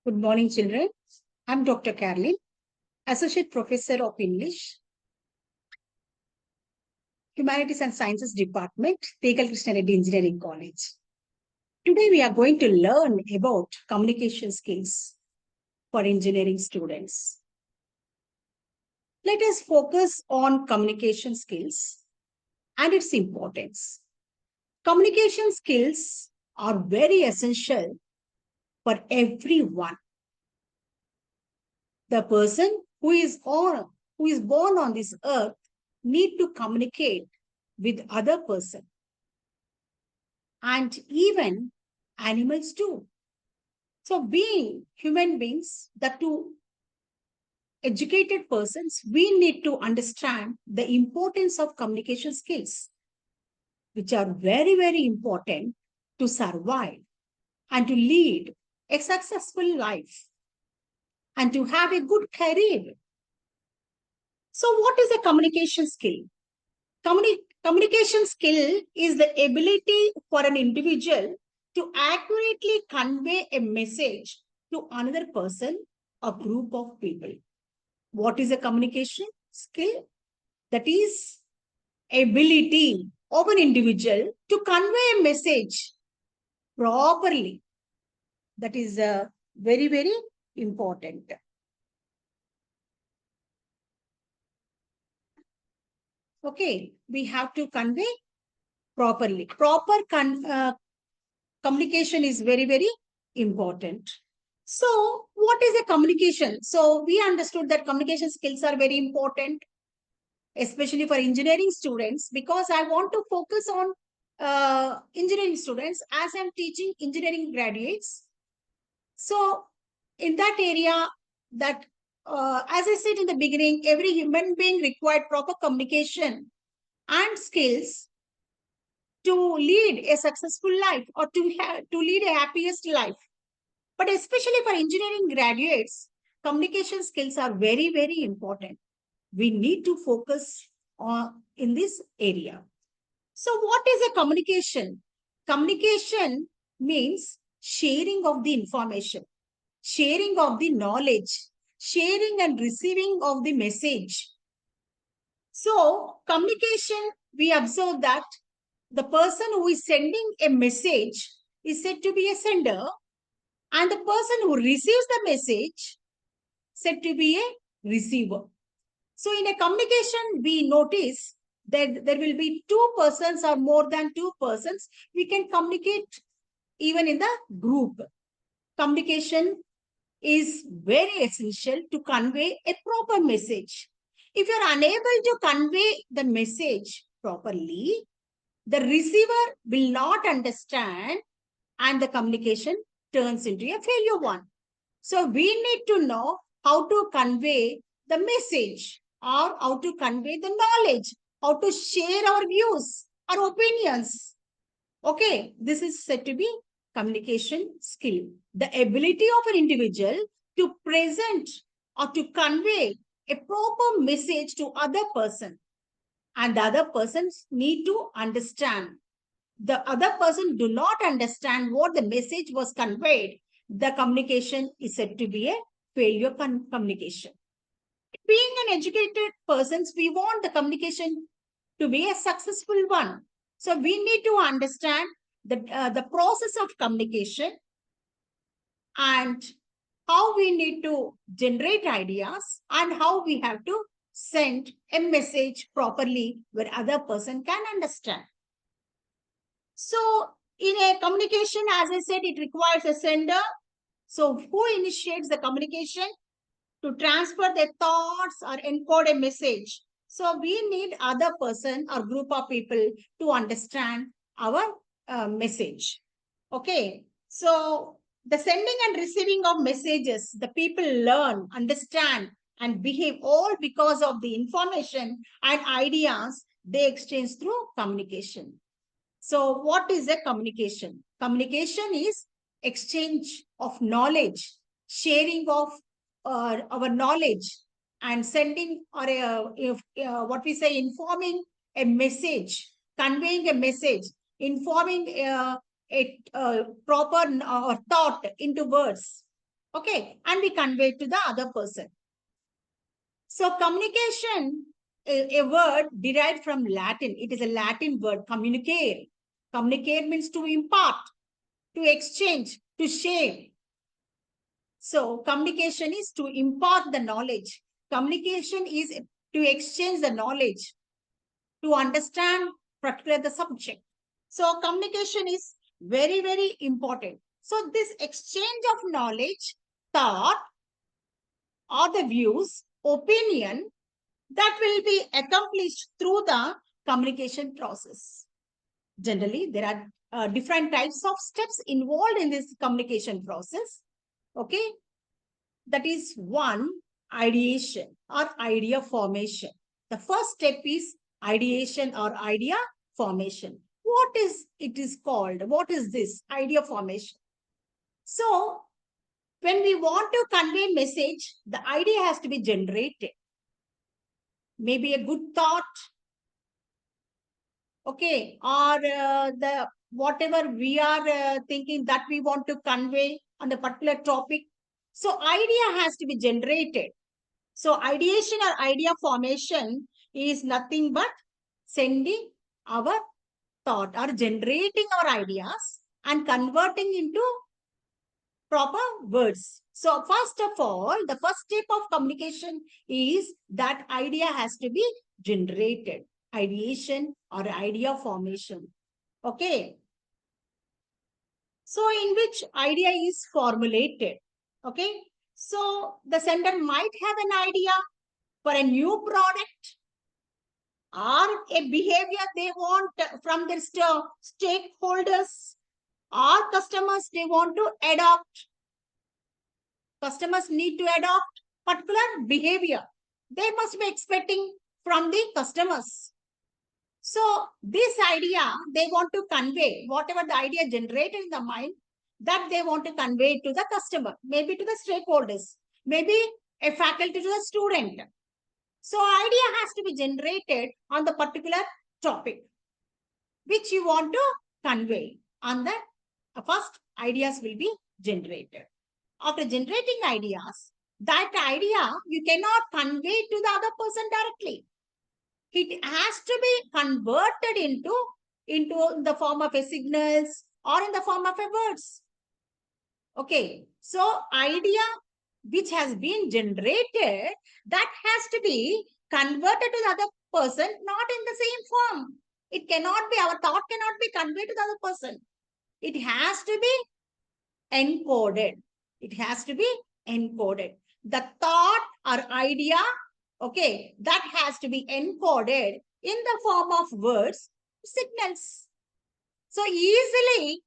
Good morning, children. I'm Dr. Carolyn, Associate Professor of English, Humanities and Sciences Department, Tegal Krishna Reddy Engineering College. Today, we are going to learn about communication skills for engineering students. Let us focus on communication skills and its importance. Communication skills are very essential for everyone. The person who is born on this earth need to communicate with other person and even animals too. So being human beings, the two educated persons, we need to understand the importance of communication skills, which are very, very important to survive and to lead a successful life and to have a good career. So what is a communication skill? Communication skill is the ability for an individual to accurately convey a message to another person or group of people. What is a communication skill? That is ability of an individual to convey a message properly. That is very, very important. Okay, we have to convey properly. Communication is very, very important. So, what is a communication? So, we understood that communication skills are very important, especially for engineering students, because I want to focus on engineering students as I'm teaching engineering graduates. So, in that area, that as I said in the beginning, every human being required proper communication and skills to lead a successful life or to lead a happiest life. But especially for engineering graduates, communication skills are very, very important. We need to focus on in this area. So what is a communication? Communication means sharing of the information, sharing of the knowledge, sharing and receiving of the message. So communication, we observe that the person who is sending a message is said to be a sender, and the person who receives the message said to be a receiver. So in a communication, we notice that there will be two persons or more than two persons. We can communicate even in the group. Communication is very essential to convey a proper message. If you're unable to convey the message properly, the receiver will not understand and the communication turns into a failure one. So we need to know how to convey the message or how to convey the knowledge, how to share our views, our opinions. Okay, this is said to be communication skill. The ability of an individual to present or to convey a proper message to other person, and the other persons need to understand. The other person do not understand what the message was conveyed, the communication is said to be a failure communication. Being an educated persons, we want the communication to be a successful one. So we need to understand the process of communication and how we need to generate ideas and how we have to send a message properly where other person can understand. So in a communication, as I said, it requires a sender. So who initiates the communication? To transfer their thoughts or encode a message. So we need other person or group of people to understand our message. Okay. So the sending and receiving of messages, the people learn, understand, and behave all because of the information and ideas they exchange through communication. So what is a communication? Communication is exchange of knowledge, sharing of our knowledge and sending or what we say informing a message, conveying a message, informing a proper thought into words. Okay, and we convey it to the other person. So communication, a word derived from Latin. It is a Latin word, communicare. Communicare means to impart, to exchange, to share. So communication is to impart the knowledge. Communication is to exchange the knowledge, to understand particular the subject. So communication is very, very important. So this exchange of knowledge, thought, or the views, opinion, that will be accomplished through the communication process. Generally, there are different types of steps involved in this communication process. Okay, that is one, ideation or idea formation. The first step is ideation or idea formation. What is it is called? What is this idea formation? So when we want to convey message, the idea has to be generated. Maybe a good thought, okay, or the whatever we are thinking that we want to convey on a particular topic. So idea has to be generated. So ideation or idea formation is nothing but sending our thought or generating our ideas and converting into proper words. So first of all, the first step of communication is that idea has to be generated. Ideation or idea formation. Okay. So in which idea is formulated. Okay. So the sender might have an idea for a new product or a behavior they want from their stakeholders or customers they want to adopt. Customers need to adopt particular behavior. They must be expecting from the customers. So this idea they want to convey, whatever the idea generated in the mind, that they want to convey to the customer, maybe to the stakeholders, maybe a faculty to the student. So idea has to be generated on the particular topic which you want to convey. On that, first ideas will be generated. After generating ideas, that idea you cannot convey to the other person directly. It has to be converted into the form of a signals or in the form of a words. Okay, so idea which has been generated, that has to be converted to the other person, not in the same form. It cannot be, our thought cannot be conveyed to the other person. It has to be encoded. It has to be encoded. The thought or idea, okay, that has to be encoded in the form of words, signals. So easily,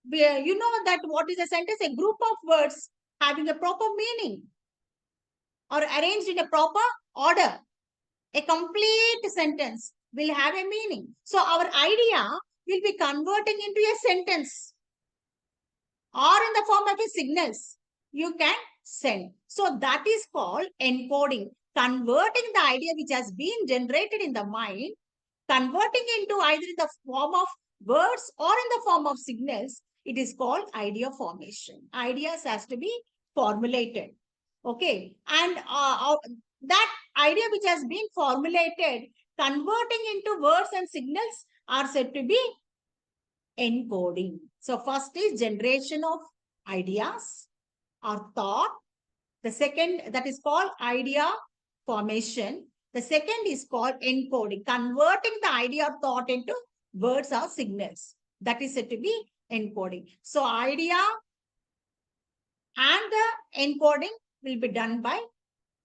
you know that what is a sentence? A group of words having a proper meaning or arranged in a proper order. A complete sentence will have a meaning. So our idea will be converting into a sentence or in the form of a signals you can send. So that is called encoding, converting the idea which has been generated in the mind, converting into either in the form of words or in the form of signals. It is called idea formation. Ideas has to be formulated. Okay. And that idea which has been formulated, converting into words and signals are said to be encoding. So first is generation of ideas or thought. The second, that is called idea formation. The second is called encoding, converting the idea or thought into words or signals. That is said to be encoding. So idea and the encoding will be done by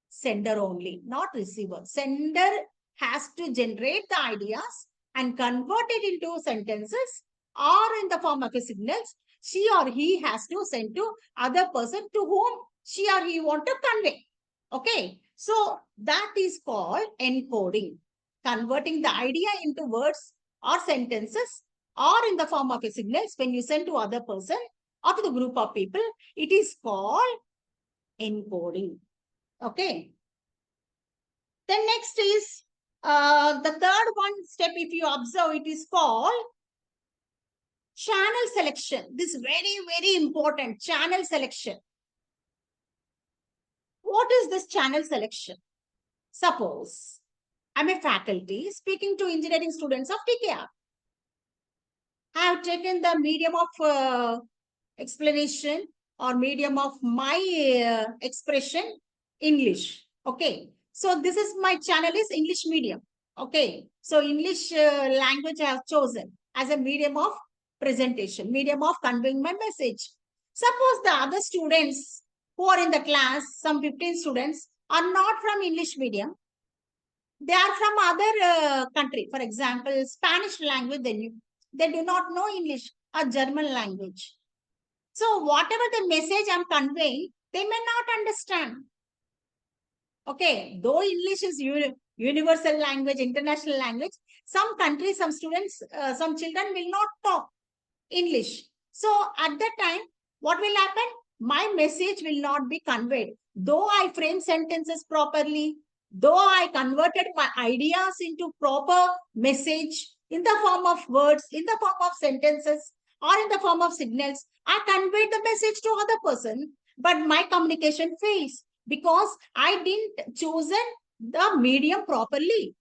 sender only, not receiver. Sender has to generate the ideas and convert it into sentences or in the form of a signals. She or he has to send to other person to whom she or he want to convey. Okay. So that is called encoding, converting the idea into words or sentences or in the form of a signals when you send to other person or to the group of people. It is called encoding. Okay. Then next is the third one step, if you observe, it is called channel selection. This is very, very important, channel selection. what is this channel selection? Suppose I'm a faculty speaking to engineering students of TKR. I have taken the medium of explanation or medium of my expression, English. Okay. So this is my channel is English medium. Okay. So English language I have chosen as a medium of presentation, medium of conveying my message. Suppose the other students who are in the class, some 15 students, are not from English medium. They are from other country. For example, Spanish language, they do not know English or German language. So whatever the message I'm conveying, they may not understand. Okay, though English is universal language, international language, some countries, some students, some children will not talk English. So at that time, what will happen? My message will not be conveyed. Though I frame sentences properly, though I converted my ideas into proper message in the form of words, in the form of sentences, or in the form of signals, I conveyed the message to other person, but my communication fails because I didn't chosen the medium properly,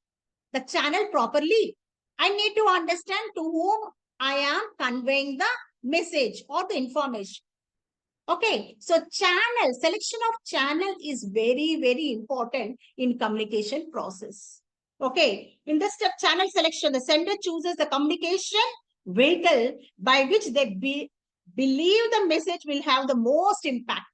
the channel properly. I need to understand to whom I am conveying the message or the information. Okay, so channel, selection of channel is very, very important in communication process. Okay, in the step channel selection, the sender chooses the communication vehicle by which they believe the message will have the most impact.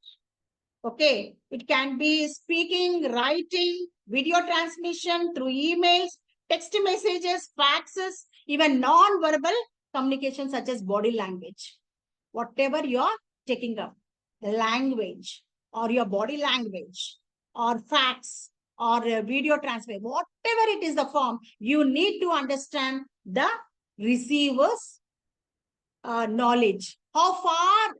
Okay, it can be speaking, writing, video transmission through emails, text messages, faxes, even non-verbal communication such as body language. Whatever you're taking up, the language or your body language or fax or video transfer, whatever it is the form, you need to understand the receiver's knowledge. How far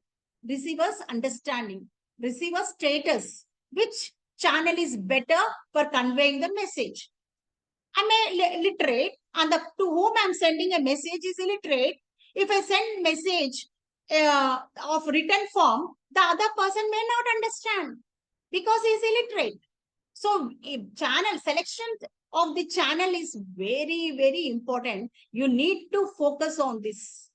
receiver's understanding, receiver status, which channel is better for conveying the message. I'm a literate and to whom I'm sending a message is illiterate. If I send message of written form, the other person may not understand because he's illiterate. So channel selection of the channel is very, very important. You need to focus on this.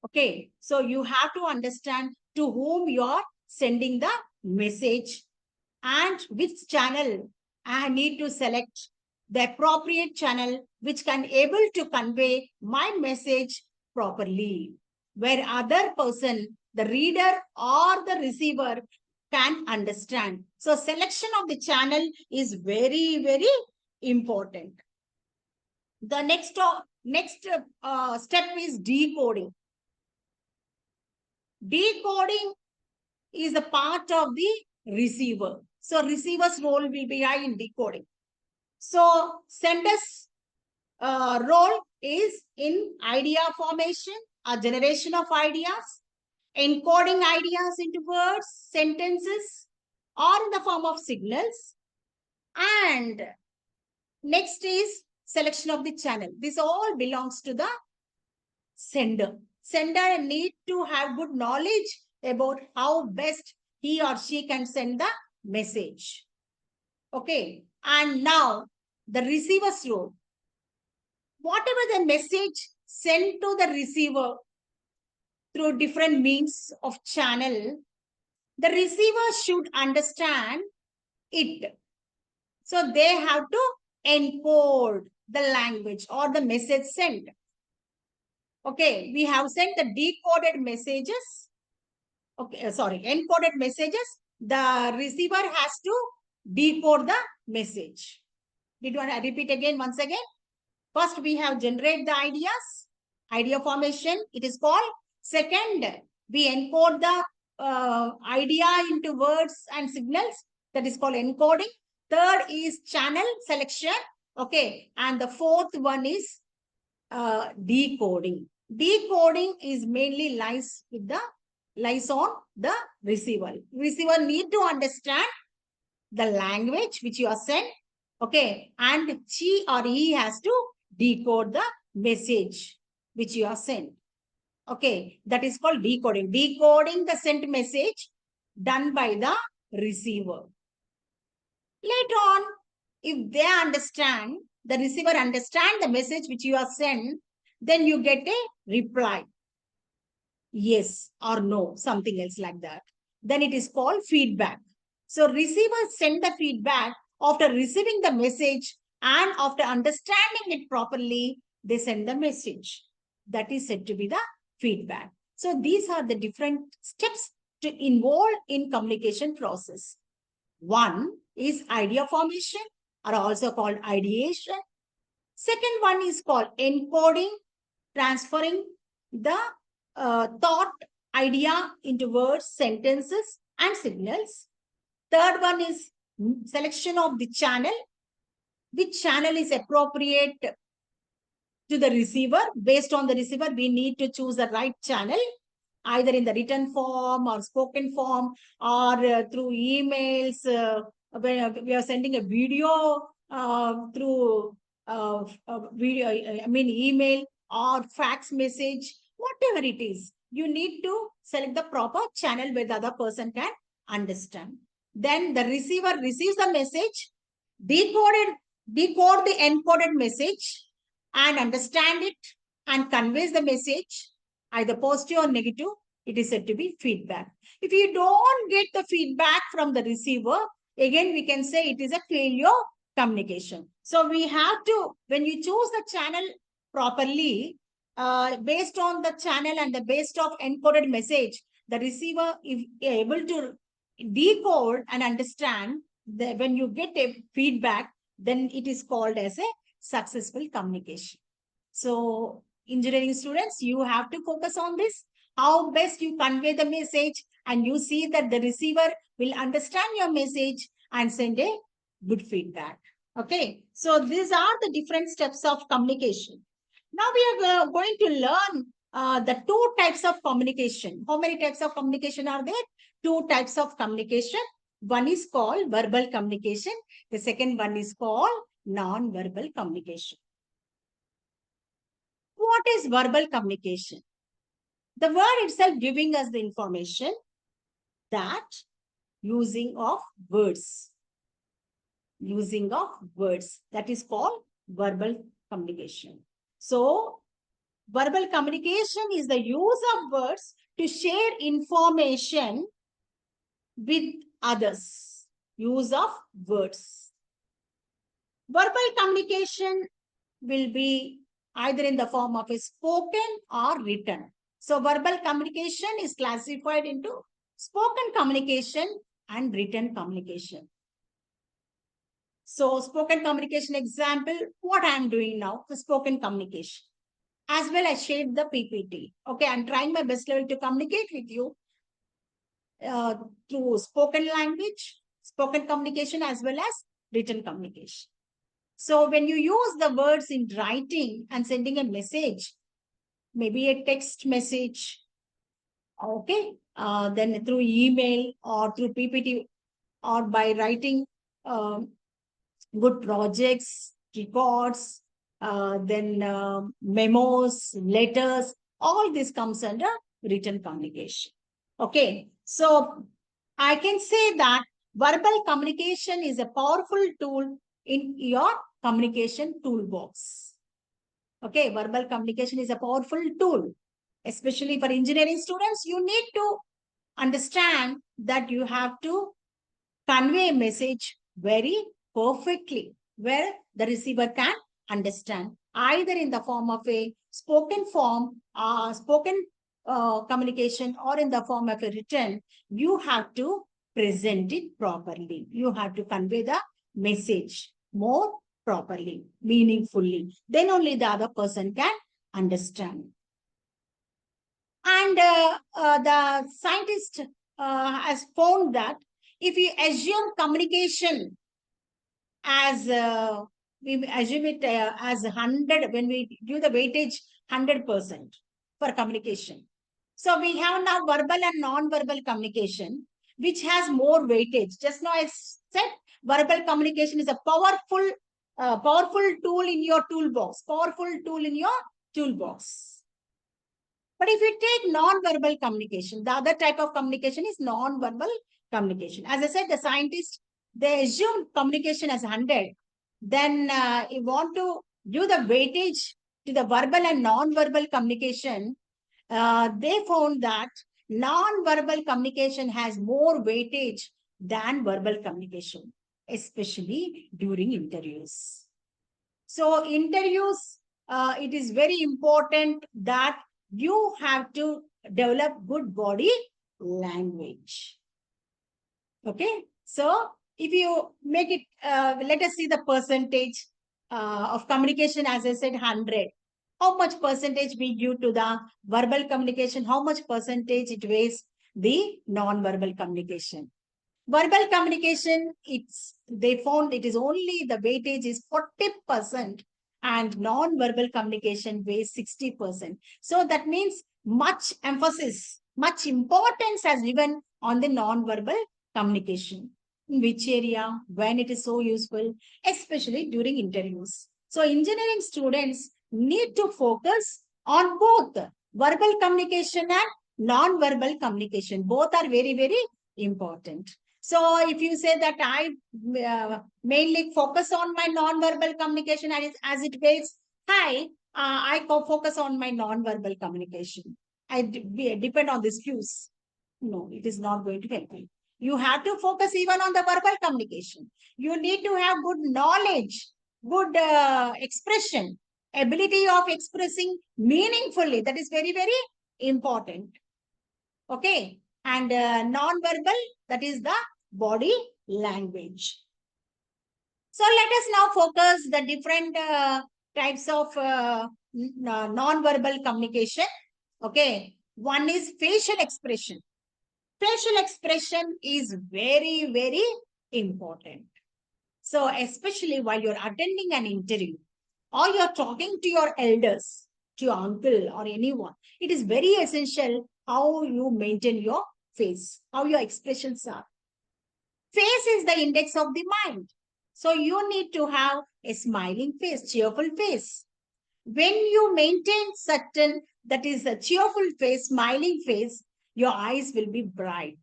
Okay, so you have to understand to whom you are sending the message and which channel I need to select the appropriate channel which can able to convey my message properly, where other person, the reader or the receiver can understand. So selection of the channel is very, very important. The next step is decoding. Decoding is a part of the receiver. So receiver's role will be high in decoding. So sender's role is in idea formation, a generation of ideas, encoding ideas into words, sentences, or in the form of signals. And next is selection of the channel. This all belongs to the sender. Sender need to have good knowledge about how best he or she can send the message. Okay. And now the receiver's role. Whatever the message sent to the receiver through different means of channel, the receiver should understand it. So they have to encode the language or the message sent. Okay, we have sent the decoded messages. Okay, sorry, encoded messages. The receiver has to decode the message. Did you want to repeat again once again? First, we have generate the ideas, idea formation, it is called. Second, we encode the idea into words and signals, that is called encoding. Third is channel selection, okay. And the fourth one is decoding. Decoding is mainly lies on the receiver. Receiver need to understand the language which you are sent, okay, and she or he has to decode the message which you are sent. Okay, that is called decoding. Decoding the sent message done by the receiver. Later on, if they understand, the receiver understand the message which you are sent, then you get a reply. Yes or no, something else like that. Then it is called feedback. So receivers send the feedback after receiving the message, and after understanding it properly, they send the message. That is said to be the feedback. So these are the different steps to involve in communication process. One is idea formation, or also called ideation. Second one is called encoding, transferring the thought idea into words, sentences, and signals. Third one is selection of the channel. Which channel is appropriate to the receiver? Based on the receiver, we need to choose the right channel, either in the written form or spoken form, or through emails. When we are sending a video through video, email or fax message, whatever it is, you need to select the proper channel where the other person can understand. Then the receiver receives the message, decode the encoded message, and understand it, and conveys the message, either positive or negative. It is said to be feedback. If you don't get the feedback from the receiver, again we can say it is a failure communication. So we have to, when you choose the channel properly, based on the channel and the based of encoded message, the receiver is able to decode and understand. When you get a feedback, then it is called as a successful communication. So engineering students, you have to focus on this, how best you convey the message, and you see that the receiver will understand your message and send a good feedback. Okay, so these are the different steps of communication. Now we are going to learn the two types of communication. How many types of communication are there? Two types of communication. One is called verbal communication. The second one is called non-verbal communication. What is verbal communication? The word itself giving us the information that using of words. Using of words. That is called verbal communication. So, verbal communication is the use of words to share information with others. Use of words. Verbal communication will be either in the form of a spoken or written. So verbal communication is classified into spoken communication and written communication. So spoken communication example, what I am doing now, the spoken communication. As well, I shared the PPT. Okay, I'm trying my best level to communicate with you through spoken language, spoken communication, as well as written communication. So when you use the words in writing and sending a message, maybe a text message, okay, then through email or through PPT, or by writing good projects, records, then memos, letters, all this comes under written communication. Okay, so I can say that verbal communication is a powerful tool in your communication toolbox. Okay, verbal communication is a powerful tool, especially for engineering students. You need to understand that you have to convey a message very perfectly, where the receiver can understand, either in the form of a spoken form, spoken communication, or in the form of a written. You have to present it properly. You have to convey the message more properly, meaningfully. Then only the other person can understand. And the scientist has found that if you assume communication as we assume it as 100, when we give the weightage 100% for communication. So we have now verbal and non-verbal communication, which has more weightage. Just now I said verbal communication is a powerful tool in your toolbox. Powerful tool in your toolbox. But But if you take non-verbal communication, the other type of communication is non-verbal communication. As I said, the scientists, they assume communication as 100. Then you want to do the weightage to the verbal and non-verbal communication. They found that non-verbal communication has more weightage than verbal communication, especially during interviews. So interviews, it is very important that you have to develop good body language. Okay. So if you make it, let us see the percentage of communication, as I said, 100. How much percentage we give to the verbal communication? How much percentage it weighs the non-verbal communication? Verbal communication, they found it is only the weightage is 40% and non-verbal communication weighs 60%. So that means much emphasis, much importance has given on the non-verbal communication. In which area, when it is so useful, especially during interviews. So engineering students need to focus on both verbal communication and non-verbal communication. Both are very, very important. So if you say that I mainly focus on my non-verbal communication as it weighs high, I focus on my non-verbal communication. I depend on these cues. No, it is not going to help you. You have to focus even on the verbal communication. You need to have good knowledge, good expression, ability of expressing meaningfully. That is very, very important. Okay. And non-verbal, that is the body language. So let us now focus the different types of non-verbal communication. Okay. One is facial expression. Facial expression is very, very important. So especially while you're attending an interview or you're talking to your elders, to your uncle or anyone, it is very essential how you maintain your face, how your expressions are. Face is the index of the mind. So you need to have a smiling face, cheerful face. When you maintain certain, that is a cheerful face, smiling face, your eyes will be bright.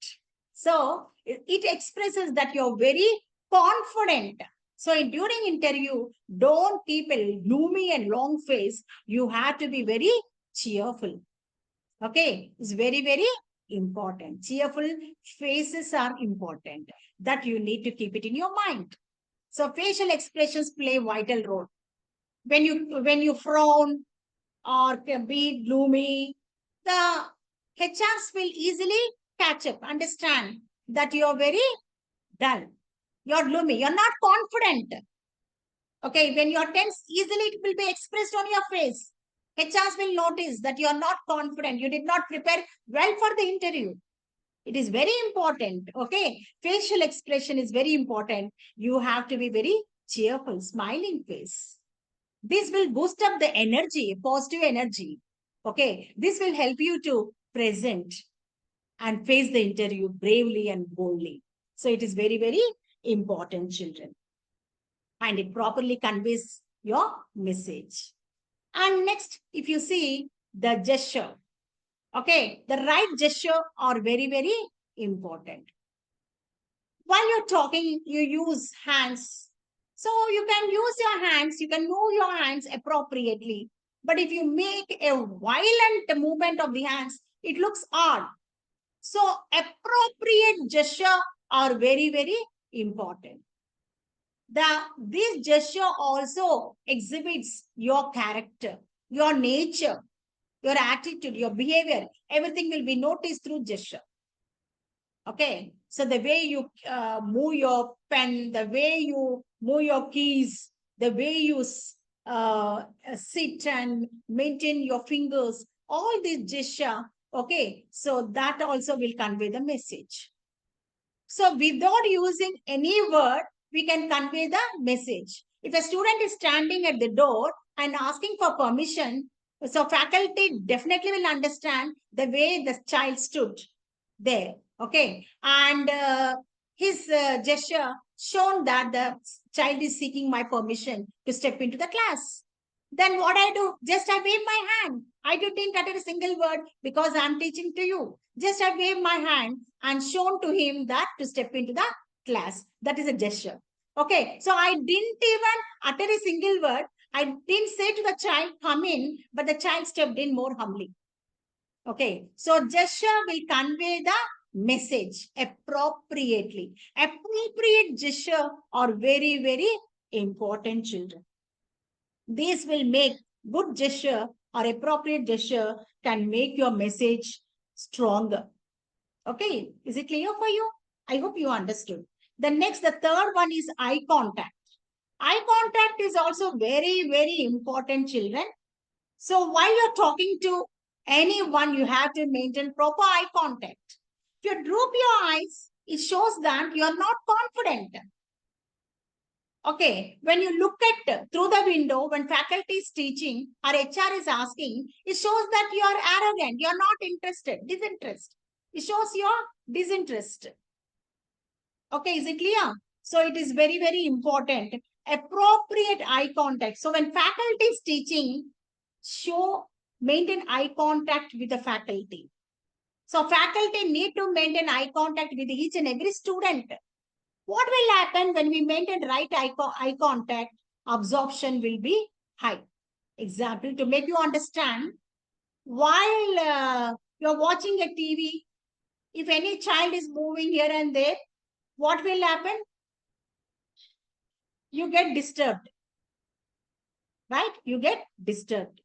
So it expresses that you're very confident. So during interview, don't keep a gloomy and long face. You have to be very cheerful. Okay, it's very, very important. Cheerful faces are important. That you need to keep it in your mind. So facial expressions play a vital role. When you frown or be gloomy, the HRs will easily catch up, understand that you're very dull. You're gloomy. You're not confident. Okay, when you're tense, easily it will be expressed on your face. HRs will notice that you're not confident. You did not prepare well for the interview. It is very important. Okay, facial expression is very important. You have to be very cheerful, smiling face. This will boost up the energy, positive energy. Okay, this will help you to present and face the interview bravely and boldly. So it is very, very important, children. And it properly conveys your message. And next, if you see the gesture, okay, the right gesture are very, very important. While you're talking, you use hands. So you can use your hands, you can move your hands appropriately. But if you make a violent movement of the hands, it looks odd. So appropriate gesture are very, very important. This gesture also exhibits your character, your nature, your attitude, your behavior. Everything will be noticed through gesture. Okay. So the way you move your pen, the way you move your keys, the way you sit and maintain your fingers, all this gesture. Okay. So that also will convey the message. So without using any word, we can convey the message. If a student is standing at the door and asking for permission, so faculty definitely will understand the way the child stood there. Okay. And his gesture shown that the child is seeking my permission to step into the class. Then what I do? Just I wave my hand. I didn't utter a single word because I'm teaching to you. Just I waved my hand and shown to him that to step into the class. That is a gesture. Okay, so I didn't even utter a single word. I didn't say to the child, come in, but the child stepped in more humbly. Okay, so gesture will convey the message appropriately. Appropriate gesture are very, very important, children. This will make good gesture or appropriate gesture can make your message stronger. Okay, is it clear for you? I hope you understood. The third one is eye contact. Eye contact is also very, very important, children. So while you're talking to anyone, you have to maintain proper eye contact. If you droop your eyes, it shows that you are not confident. Okay, when you look at through the window, when faculty is teaching or HR is asking, it shows that you are arrogant, you are not interested, disinterest. It shows your disinterest. Okay, is it clear? So it is very, very important. Appropriate eye contact. So when faculty is teaching, maintain eye contact with the faculty. So faculty need to maintain eye contact with each and every student. What will happen when we maintain right eye contact? Absorption will be high. Example, to make you understand, while you're watching a TV, if any child is moving here and there, what will happen? You get disturbed, right? You get disturbed.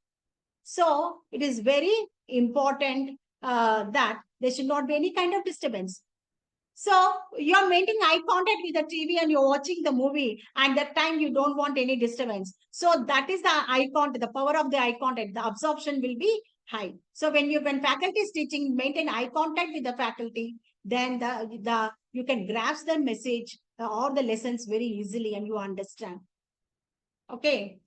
So it is very important that there should not be any kind of disturbance. So you're maintaining eye contact with the TV and you're watching the movie, and that time you don't want any disturbance. So that is the eye contact, the power of the eye contact. The absorption will be high. So when faculty is teaching, maintain eye contact with the faculty, then you can grasp the message or the lessons very easily and you understand. Okay.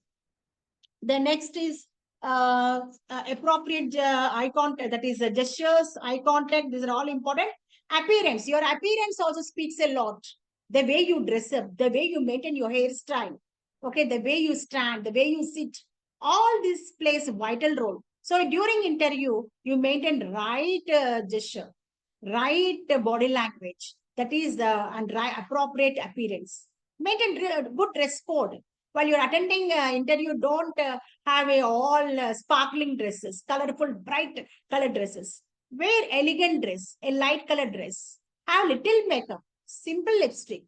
The next is appropriate eye contact, that is gestures, eye contact. These are all important. Appearance. Your appearance also speaks a lot. The way you dress up, the way you maintain your hairstyle, okay, the way you stand, the way you sit, all this plays a vital role. So during interview, you maintain right gesture, right body language, that is and right appropriate appearance. Maintain good dress code. While you're attending interview, don't have all sparkling dresses, colorful, bright colored dresses. Wear elegant dress, a light colored dress. Have little makeup, simple lipstick,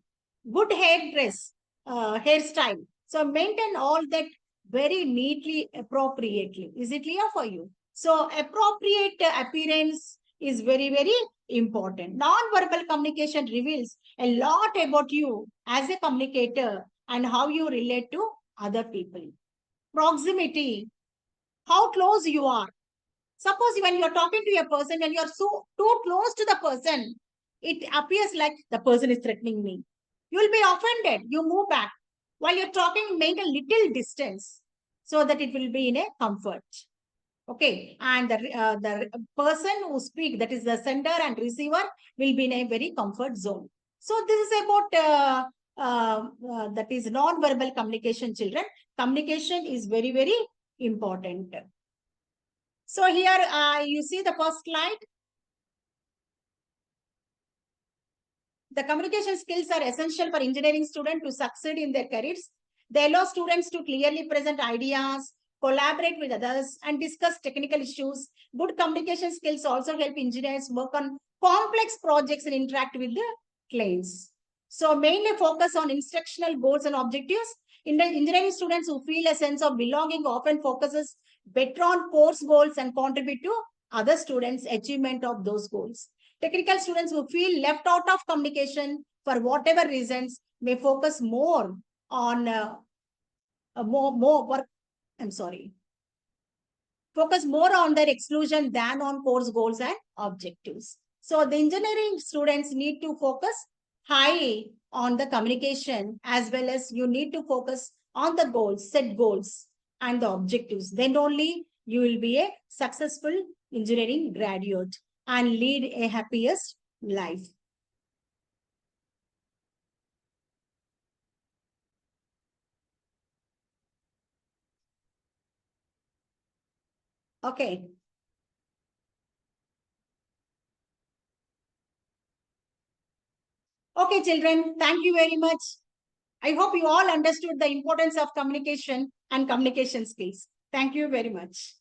good hair dress, hairstyle. So maintain all that very neatly, appropriately. Is it clear for you? So appropriate appearance is very, very important. Non-verbal communication reveals a lot about you as a communicator and how you relate to other people. Proximity, how close you are. Suppose when you're talking to a person and you're so too close to the person, it appears like the person is threatening me. You will be offended. You move back. While you're talking, maintain a little distance so that it will be in a comfort. Okay, and the person who speak, that is the sender and receiver, will be in a very comfort zone. So this is about that is non-verbal communication, children. Communication is very, very important. So here you see the first slide. The communication skills are essential for engineering students to succeed in their careers. They allow students to clearly present ideas, collaborate with others, and discuss technical issues. Good communication skills also help engineers work on complex projects and interact with the clients. So mainly focus on instructional goals and objectives. In the engineering students who feel a sense of belonging often focuses better on course goals and contribute to other students' achievement of those goals. Technical students who feel left out of communication for whatever reasons may focus more on more work. I'm sorry. Focus more on their exclusion than on course goals and objectives. So the engineering students need to focus high on the communication, as well as you need to focus on the goals, set goals and the objectives. Then only you will be a successful engineering graduate and lead a happiest life. Okay. Okay, children, thank you very much. I hope you all understood the importance of communication and communication skills. Thank you very much.